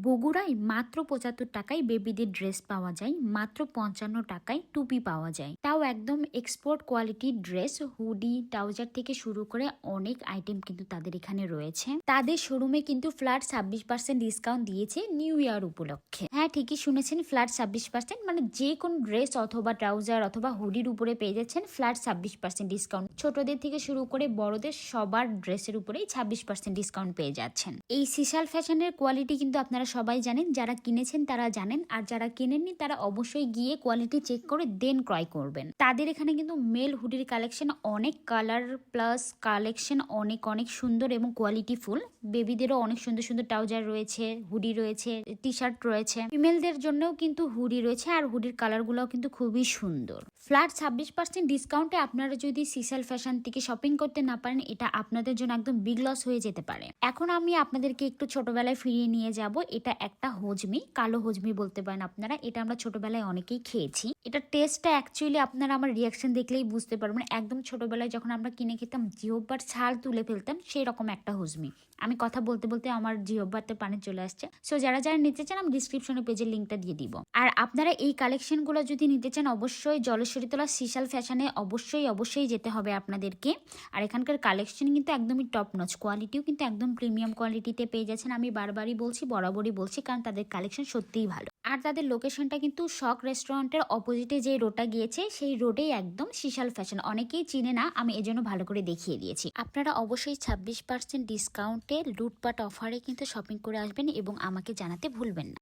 বগুড়ায় মাত্র ৭৫ টাকায় বেবিদের ড্রেস পাওয়া যায়, মাত্র ৫৫ টাকায় টুপি পাওয়া যায়, তাও একদম এক্সপোর্ট কোয়ালিটির ড্রেস, হুডি, ট্রাউজার থেকে শুরু করে অনেক আইটেম কিন্তু তাদের এখানে রয়েছে। তাদের শোরুমে কিন্তু ফ্ল্যাট ২৬% ডিসকাউন্ট দিয়েছে নিউ ইয়ার উপলক্ষে। হ্যাঁ, ঠিকই শুনেছেন, ফ্ল্যাট ২৬%, মানে যে কোনো ড্রেস অথবা ট্রাউজার অথবা হুডির উপরে পেয়ে যাচ্ছেন ফ্ল্যাট ২৬% ডিসকাউন্ট। ছোটদের থেকে শুরু করে বড়দের সবার ড্রেসের উপরেই ২৬% ডিসকাউন্ট পেয়ে যাচ্ছেন। এই সিশাল ফ্যাশনের কোয়ালিটি কিন্তু আপনারা সবাই জানেন, যারা কিনেছেন তারা জানেন, আর যারা কেনেননি তারা অবশ্যই গিয়ে কোয়ালিটি চেক করে দেন ক্রয় করবেন। তাদের এখানে কিন্তু মেল হুডির কালেকশন অনেক, কালার প্লাস কালেকশন অনেক অনেক সুন্দর এবং কোয়ালিটি ফুল। বেবিদেরও অনেক সুন্দর সুন্দর ট্রাউজার রয়েছে, হুডি রয়েছে, টি শার্ট রয়েছে। ফিমেলদের জন্যও কিন্তু হুডি রয়েছে, আর হুডির কালারগুলোও কিন্তু খুবই সুন্দর। ফ্ল্যাট ২৬% ডিসকাউন্টে আপনারা যদি সিশাল ফ্যাশন থেকে শপিং করতে না পারেন, এটা আপনাদের জন্য একদম বিগ লস হয়ে যেতে পারে। এখন আমি আপনাদেরকে একটু ছোটবেলায় ফিরিয়ে নিয়ে যাব। এটা একটা হজমি, কালো হজমি বলতে পারেন আপনারা। এটা আমরা ছোটবেলায় অনেকেই খেয়েছি। এটা টেস্টটা অ্যাকচুয়ালি আপনারা আমার রিয়াকশন দেখলেই বুঝতে পারবেন। একদম ছোটবেলায় যখন আমরা কিনে খেতাম জিহ্বার ছাল তুলে ফেলতাম, সেই রকম একটা হজমি। আমি কথা বলতে বলতে আমার জিহ্বাতে পানি চলে আসছে। সো যারা যারা নিতে চান, আমি ডিসক্রিপশনে পেজের লিঙ্কটা দিয়ে দিব। আর আপনারা এই কালেকশনগুলো যদি নিতে চান, অবশ্যই জলেশ্বরীতলা সিশাল ফ্যাশনে অবশ্যই যেতে হবে আপনাদেরকে। আর এখানকার কালেকশন কিন্তু একদমই টপ নচ, কোয়ালিটিও কিন্তু একদম প্রিমিয়াম কোয়ালিটিতে পেয়ে যাচ্ছেন। আমি বারবারই বলছি, বরাবরই বলছি, কারণ তাদের কালেকশন সত্যিই ভালো। আর তাদের লোকেশনটা কিন্তু শখ রেস্টুরেন্টের অপোজিটে যে রোডটা গিয়েছে, সেই রোডেই একদম সিশাল ফ্যাশন। অনেকেই চিনে না, আমি এজন্য ভালো করে দেখিয়ে দিয়েছি। আপনারা অবশ্যই ২৬% ডিসকাউন্টে লুটপাট অফারে কিন্তু শপিং করে আসবেন এবং আমাকে জানাতে ভুলবেন না।